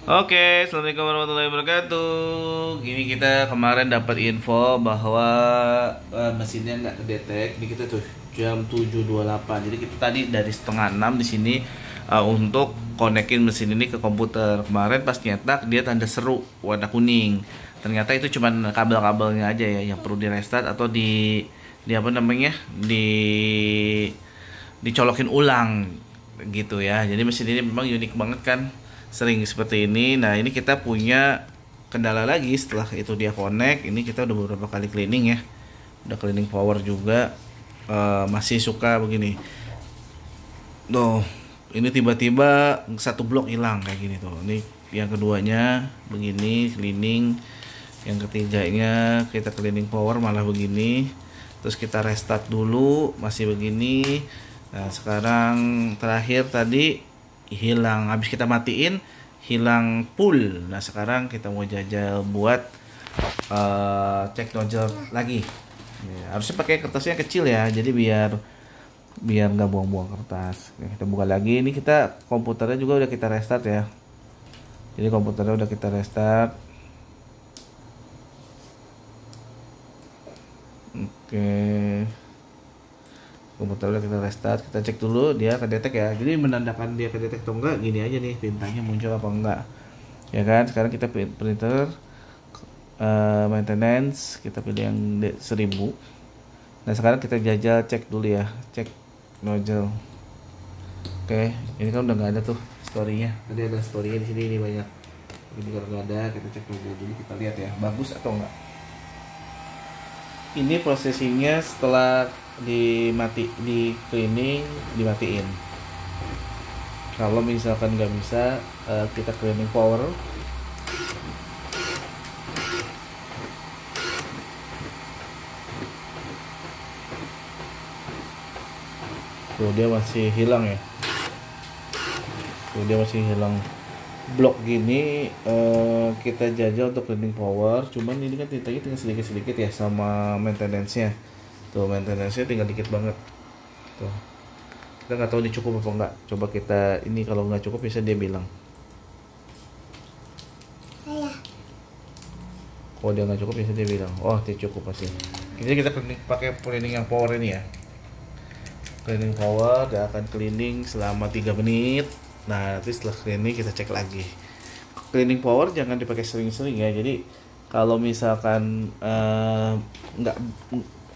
Oke, assalamualaikum warahmatullahi wabarakatuh. Ini kita kemarin dapat info bahwa mesinnya nggak kedetek. Ini kita tuh jam 7.28. Jadi kita tadi dari setengah 6 di sini untuk konekin mesin ini ke komputer. Kemarin pas nyetak dia tanda seru warna kuning. Ternyata itu cuma kabel-kabelnya aja ya yang perlu di restart atau di apa namanya dicolokin ulang gitu ya. Jadi mesin ini memang unik banget kan, sering seperti ini. Nah ini kita punya kendala lagi setelah itu dia connect. Ini kita udah beberapa kali cleaning ya, udah cleaning power juga, masih suka begini tuh. Ini tiba-tiba satu blok hilang kayak gini tuh. Ini yang keduanya begini cleaning, yang ketiganya kita cleaning power malah begini. Terus kita restart dulu masih begini. Nah sekarang terakhir tadi hilang, habis kita matiin hilang full. Nah sekarang kita mau jajal buat cek nozzle lagi ya, harusnya pakai kertasnya kecil ya, jadi biar nggak buang-buang kertas. Oke, kita buka lagi. Ini kita komputernya juga udah kita restart ya, jadi komputernya udah kita restart. Oke, komputer udah kita restart, kita cek dulu dia kedetek ya. Jadi menandakan dia kedetek atau enggak gini aja nih, bintangnya muncul apa enggak ya kan. Sekarang kita printer maintenance, kita pilih yang 1000. Nah sekarang kita jajal cek dulu ya, cek nozzle. Oke, ini kan udah nggak ada tuh storynya. Tadi ada storynya di sini, ini banyak. Ini kalau nggak ada, kita cek dulu, kita lihat ya bagus atau enggak. Ini prosesinya setelah di cleaning dimatiin. Kalau misalkan nggak bisa, kita cleaning power. Tuh dia masih hilang ya, tuh dia masih hilang blok gini. Kita jajal untuk cleaning power, cuman ini kan tintanya tinggal sedikit-sedikit ya sama maintenance-nya. Tuh maintenance-nya tinggal dikit banget. Tuh kita nggak tahu ini cukup apa enggak. Coba kita ini, kalau nggak cukup bisa dia bilang. Kalau dia nggak cukup bisa dia bilang, oh dia cukup pasti. Jadi kita pakai cleaning yang power ini ya. Cleaning power, dia akan cleaning selama 3 menit. Nah nanti setelah cleaning kita cek lagi. Cleaning power jangan dipakai sering-sering ya. Jadi kalau misalkan nggak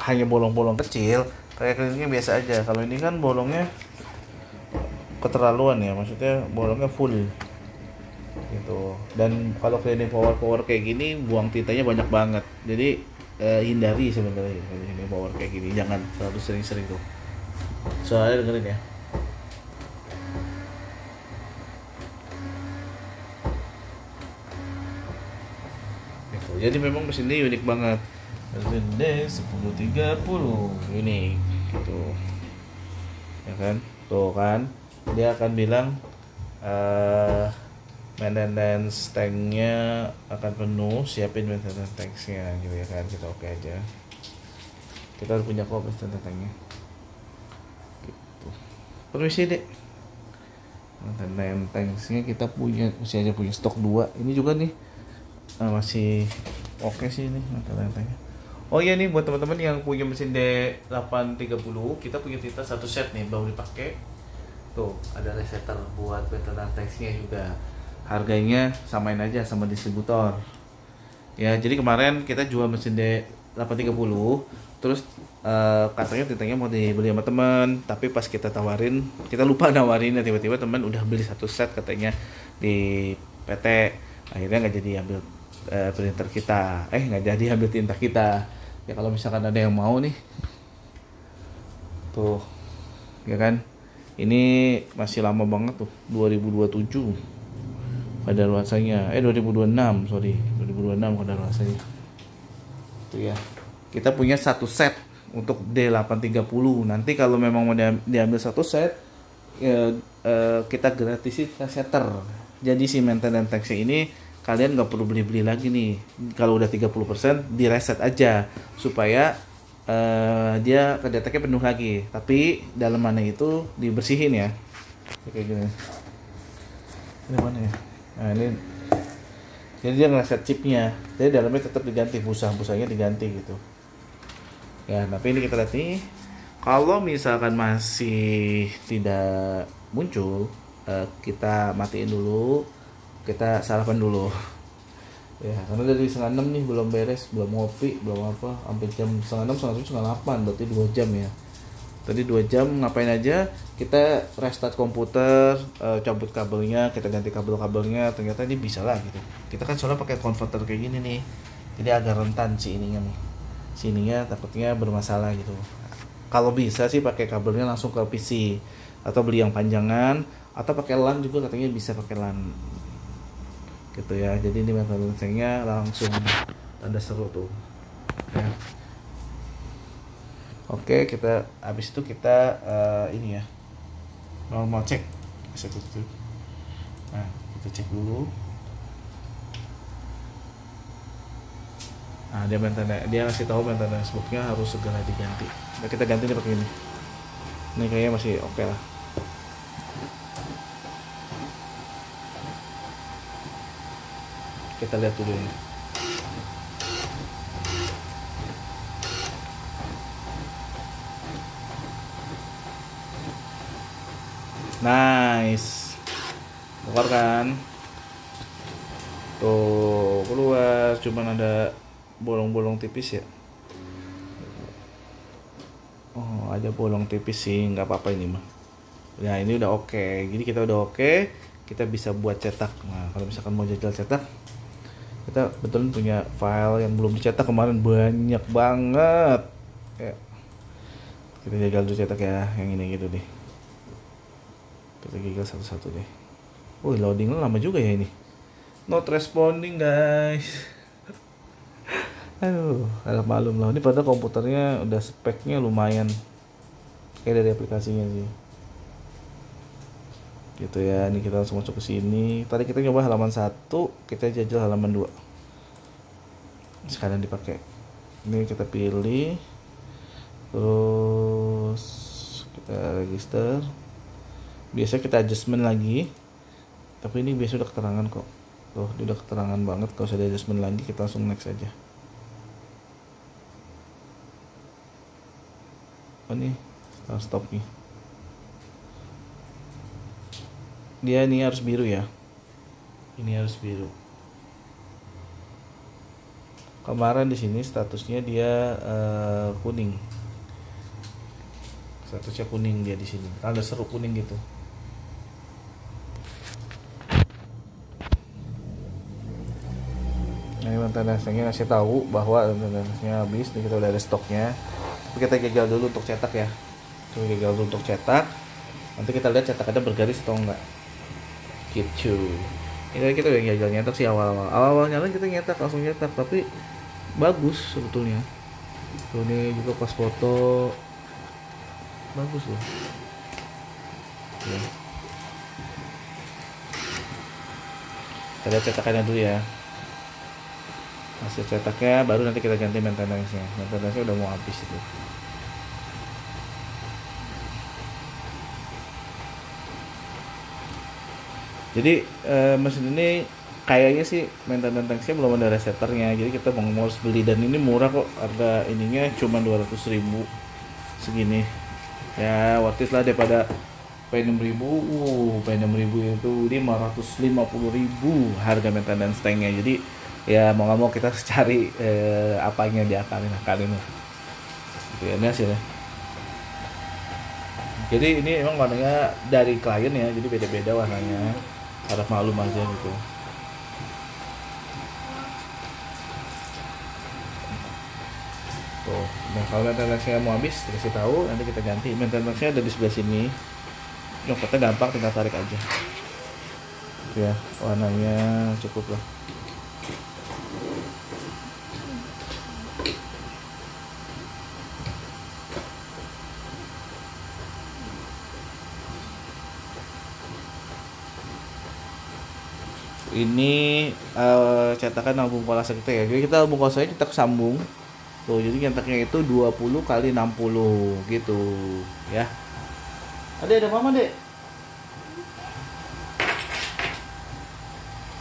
hanya bolong-bolong kecil, kayak cleaningnya biasa aja. Kalau ini kan bolongnya keterlaluan ya, maksudnya bolongnya full gitu. Dan kalau cleaning power kayak gini buang tintanya banyak banget. Jadi hindari sebenarnya cleaning power kayak gini, jangan terlalu sering-sering tuh. Soalnya dengerin ya. Jadi memang mesin ini unik banget. Mesin D1030 unik gitu ya kan. Tuh kan dia akan bilang maintenance tanknya akan penuh, siapin maintenance tanknya gitu ya kan. Kita oke aja, kita harus punya kok maintenance tanknya gitu. Permisi dek, maintenance tanknya kita punya, masih aja punya stok 2. Ini juga nih masih oke sih ini maintenance-nya. Oh iya nih buat teman-teman yang punya mesin D830, kita punya tinta satu set nih baru dipakai. Tuh ada resetter buat maintenance tanknya juga. Harganya samain aja sama distributor. Ya jadi kemarin kita jual mesin D830, terus katanya tintanya mau dibeli sama teman, tapi pas kita tawarin, kita lupa nawarin ya, tiba-tiba teman udah beli satu set katanya di PT. Akhirnya nggak jadi ambil printer kita, nggak jadi ambil tinta kita ya. Kalau misalkan ada yang mau nih tuh ya kan, ini masih lama banget tuh, 2027 kadaluarsanya, 2026 sorry, 2026 kadaluarsanya tuh ya. Kita punya satu set untuk D830. Nanti kalau memang mau diambil satu set ya, kita gratisin resetter. Jadi si maintenance tanknya ini kalian nggak perlu beli-beli lagi nih. Kalau udah 30% di reset aja supaya dia kedeteknya penuh lagi, tapi dalamannya itu dibersihin ya kayak gini. Ini mana ya? Nah ini Jadi dia ngereset chipnya, jadi dalamnya tetap diganti, busanya diganti gitu ya. Tapi ini kita lihat nih, kalau misalkan masih tidak muncul, kita matiin dulu, kita sarapan dulu ya, karena dari setengah 6 nih belum beres, belum ngopi, belum apa, sampai jam setengah 6, setengah 7, setengah 8, berarti 2 jam ya. Tadi 2 jam ngapain aja? Kita restart komputer, cabut kabelnya, kita ganti kabelnya, ternyata ini bisa lah gitu. Kita kan soalnya pakai konverter kayak gini nih, jadi agak rentan si ininya nih, sininya takutnya bermasalah gitu. Kalau bisa sih pakai kabelnya langsung ke PC, atau beli yang panjangan, atau pakai LAN juga katanya bisa pakai LAN gitu ya. Jadi ini maintenance-nya langsung tanda seru tuh ya. Oke, kita habis itu kita ini ya, normal cek bisa tutup. Nah, kita cek dulu. Nah, dia ngasih tahu maintenance booknya harus segera diganti. Nah, kita ganti nih pakai ini. Ini kayaknya masih oke lah. Kita lihat dulu ini. Nice, keluar kan? Tuh keluar, cuman ada bolong-bolong tipis ya. Oh, ada bolong tipis sih, nggak apa-apa ini mah. Nah, ini udah oke. Jadi kita udah oke, kita bisa buat cetak. Nah, kalau misalkan mau jajal cetak, kita betul punya file yang belum dicetak kemarin banyak banget ya. Kita jajal dulu cetak ya, yang ini gitu deh. Kita gagal satu-satu deh. Loadingnya lama juga ya ini. Not responding guys. Aduh, agak malum lah. Ini padahal komputernya udah speknya lumayan, kayak dari aplikasinya sih. Gitu ya. Ini kita langsung masuk ke sini. Tadi kita nyoba halaman 1, kita jajal halaman 2. Sekarang dipakai. Ini kita pilih. Terus kita register. Biasa kita adjustment lagi, tapi ini biasa udah keterangan kok. Tuh, udah keterangan banget. Kalau saya adjustment lagi, kita langsung next aja. Oh nih, stop nih. Dia ini harus biru ya. Ini harus biru. Kemarin di sini statusnya dia kuning. Statusnya kuning dia di sini. Ada seru kuning gitu. Ini maintenance-nya ngasih tahu bahwa maintenance-nya habis, nih kita udah ada stoknya. Tapi kita gagal dulu untuk cetak ya. Coba gagal dulu untuk cetak. Nanti kita lihat cetakannya bergaris atau enggak. Gitu. Ini kita udah gagal nyetak sih awal-awal. Awal-awal nyala kita nyetak, langsung nyetak, tapi bagus sebetulnya. Tuh nih juga pas foto bagus loh. Ya. Kita lihat cetakannya dulu ya. Hasil cetaknya baru nanti kita ganti maintenance-nya. Maintenance-nya udah mau habis itu. Jadi mesin ini kayaknya sih maintenance-nya belum ada resetternya. Jadi kita mau harus beli, dan ini murah kok. Harga ininya cuma 200.000 segini. Ya worth it lah daripada P6000. P6000 itu 550.000 harga maintenance tanknya. Jadi ya mau nggak mau kita cari apanya diakalin gitu ya. Ini hasilnya. Jadi ini emang warnanya dari klien ya, jadi beda-beda warnanya. Harap maklum aja gitu. Tuh, nah kalau maintenance-nya mau habis dikasih tahu, nanti kita ganti. Maintenance-nya ada di sebelah sini. Nyopotnya gampang, tinggal tarik aja. Ya, warnanya cukup lah. Ini cetakan album kolase kita ya. Jadi kita album kolase cetak sambung. Tuh, jadi nyetaknya itu 20 kali 60 gitu ya. Ada mama, Dek.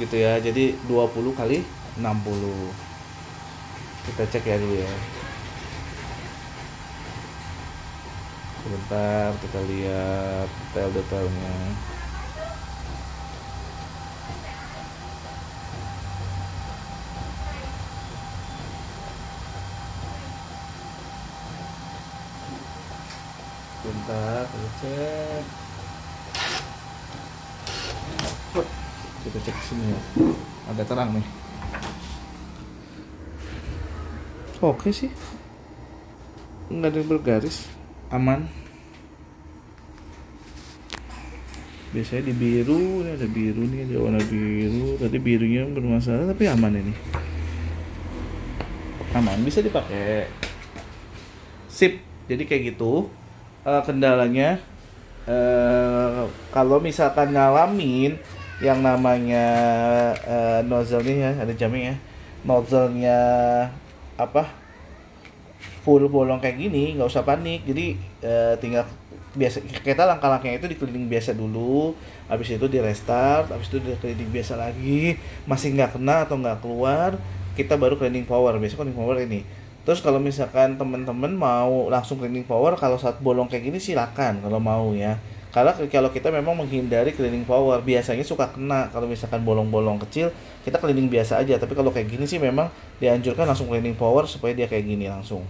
gitu ya. Jadi 20 kali 60. Kita cek ya dulu ya. Sebentar kita lihat detail-detailnya. Bentar, kita cek. Kita cek sini ya. Agak terang nih. Oke sih. Nggak ada yang bergaris. Aman. Biasanya di biru, ini ada biru nih, ada warna biru. Tadi birunya bermasalah tapi aman ini. Aman, bisa dipakai. Sip. Jadi kayak gitu. Kendalanya kalau misalkan ngalamin yang namanya nozzle-nya ya, ada jamnya ya, nozzle-nya apa full bolong kayak gini, nggak usah panik. Jadi tinggal biasa kita langkah-langkahnya itu di cleaning biasa dulu, habis itu di restart, habis itu di cleaning biasa lagi, masih nggak kena atau nggak keluar, kita baru cleaning power. Biasanya cleaning power ini. Terus kalau misalkan teman-teman mau langsung cleaning power kalau saat bolong kayak gini silakan kalau mau ya. Karena kalau kita memang menghindari cleaning power, biasanya suka kena kalau misalkan bolong-bolong kecil, kita cleaning biasa aja. Tapi kalau kayak gini sih memang dianjurkan langsung cleaning power supaya dia kayak gini langsung.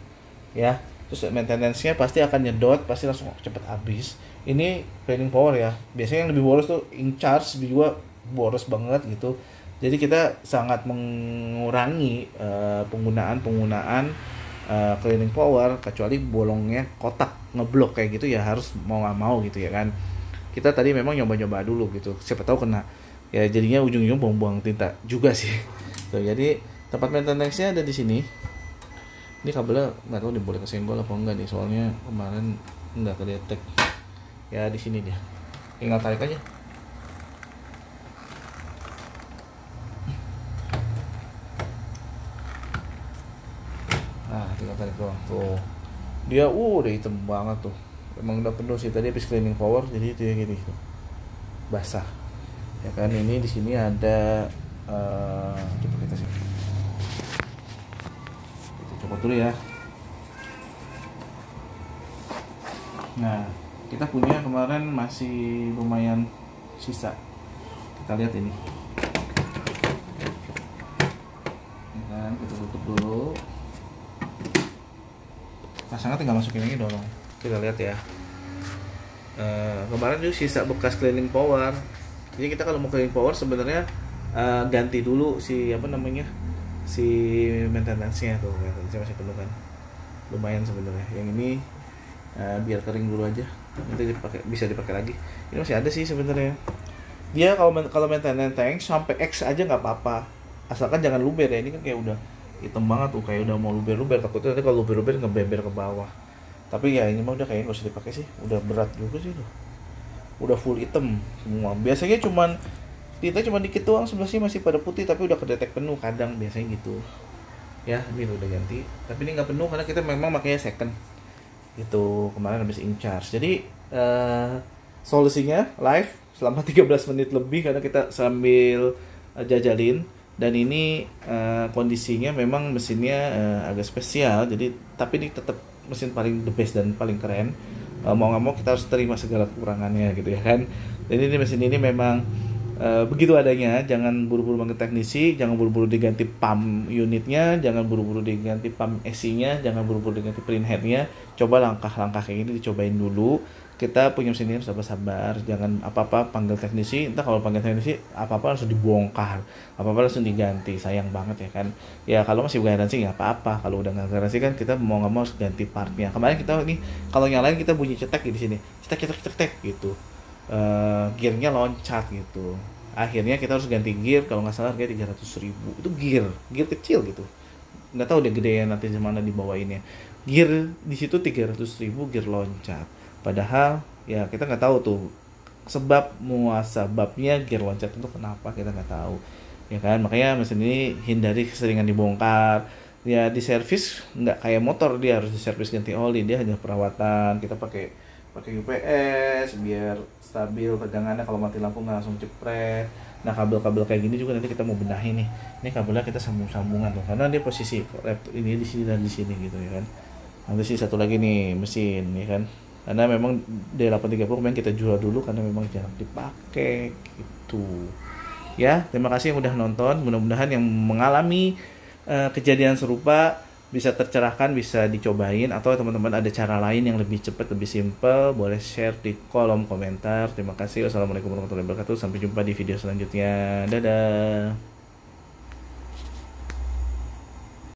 Ya. Terus maintenance-nya pasti akan nyedot, pasti langsung cepet habis. Ini cleaning power ya. Biasanya yang lebih boros tuh in charge juga boros banget gitu. Jadi kita sangat mengurangi penggunaan cleaning power, kecuali bolongnya kotak ngeblok kayak gitu ya harus mau nggak mau gitu ya kan. Kita tadi memang nyoba-nyoba dulu gitu, siapa tahu kena ya, jadinya ujung-ujung buang-buang tinta juga sih. Tuh, jadi tempat maintenance-nya ada di sini. Ini kabelnya nggak tahu nih boleh kesenggol apa enggak nih, soalnya kemarin nggak kedetek ya. Di sini dia, tinggal tarik aja. Nah, tinggal tarik doang tuh. Dia udah hitam banget tuh. Emang udah penuh sih tadi habis cleaning power, jadi itu ya gini tuh. Basah. Ya kan, ini di sini ada coba kita sih. Kita coba dulu ya. Nah, kita punya kemarin masih lumayan sisa. Kita lihat ini. Ya kan, kita tutup dulu. Pasangnya tinggal masukin lagi dorong. Kita lihat ya. Kemarin juga sisa bekas cleaning power. Jadi kita kalau mau cleaning power sebenarnya ganti dulu si si maintenance-nya tuh. Saya masih penuh kan. Lumayan sebenarnya. Yang ini biar kering dulu aja. Nanti bisa dipakai lagi. Ini masih ada sih sebenarnya. Dia kalau maintenance tank sampai X aja nggak apa-apa. Asalkan jangan luber ya. Ini kan kayak udah hitam banget tuh, kayak udah mau luber-luber, takutnya nanti kalau luber-luber ngebeber ke bawah. Tapi ya ini mah udah kayaknya nggak usah dipakai sih, udah berat juga sih tuh, udah full hitam semua. Biasanya tinta cuma dikit doang, sebelah sini masih pada putih tapi udah kedetek penuh kadang, biasanya gitu ya. Ini udah ganti tapi ini nggak penuh karena kita memang makanya second gitu, kemarin habis in charge. Jadi solusinya live selama 13 menit lebih karena kita sambil jajalin. Dan ini kondisinya memang mesinnya agak spesial, jadi tapi ini tetap mesin paling the best dan paling keren. Mau nggak mau kita harus terima segala kekurangannya gitu ya kan. Jadi ini mesin ini memang begitu adanya. Jangan buru-buru manggil teknisi, jangan buru-buru diganti pump unitnya, jangan buru-buru diganti pump AC-nya, jangan buru-buru diganti print head-nya. Coba langkah-langkah kayak gini dicobain dulu. Kita punya mesin ini harus sabar-sabar, jangan apa-apa panggil teknisi. Entah kalau panggil teknisi apa-apa langsung dibongkar, apa-apa langsung diganti, sayang banget ya kan. Ya kalau masih garansi nggak apa-apa, kalau udah nggak garansi kan kita mau nggak mau harus ganti partnya. Kemarin kita ini kalau yang lain kita bunyi cetek di sini, cetek gitu, gearnya loncat gitu. Akhirnya kita harus ganti gear, kalau nggak salah harganya 300.000. Itu gear kecil gitu, nggak tahu deh gedean nanti gimana dibawainnya. Gear di situ 300.000 gear loncat. Padahal ya kita nggak tahu tuh sebabnya gear loncat itu kenapa, kita nggak tahu ya kan. Makanya mesin ini hindari keseringan dibongkar ya. Di servis nggak kayak motor, dia harus diservis ganti oli, dia hanya perawatan. Kita pakai pakai UPS biar stabil tegangannya, kalau mati lampu nggak langsung jepret. Nah kabel-kabel kayak gini juga nanti kita mau benahi nih. Ini kabelnya kita sambung-sambungan tuh, karena dia posisi ini di sini dan di sini gitu ya kan. Nanti sih satu lagi nih mesin ya kan, karena memang D830 memang kita jual dulu karena memang jarang dipakai gitu ya. Terima kasih yang udah nonton, mudah-mudahan yang mengalami kejadian serupa bisa tercerahkan, bisa dicobain, atau teman-teman ada cara lain yang lebih cepat, lebih simple, boleh share di kolom komentar. Terima kasih. Wassalamualaikum warahmatullahi wabarakatuh. Sampai jumpa di video selanjutnya. Dadah.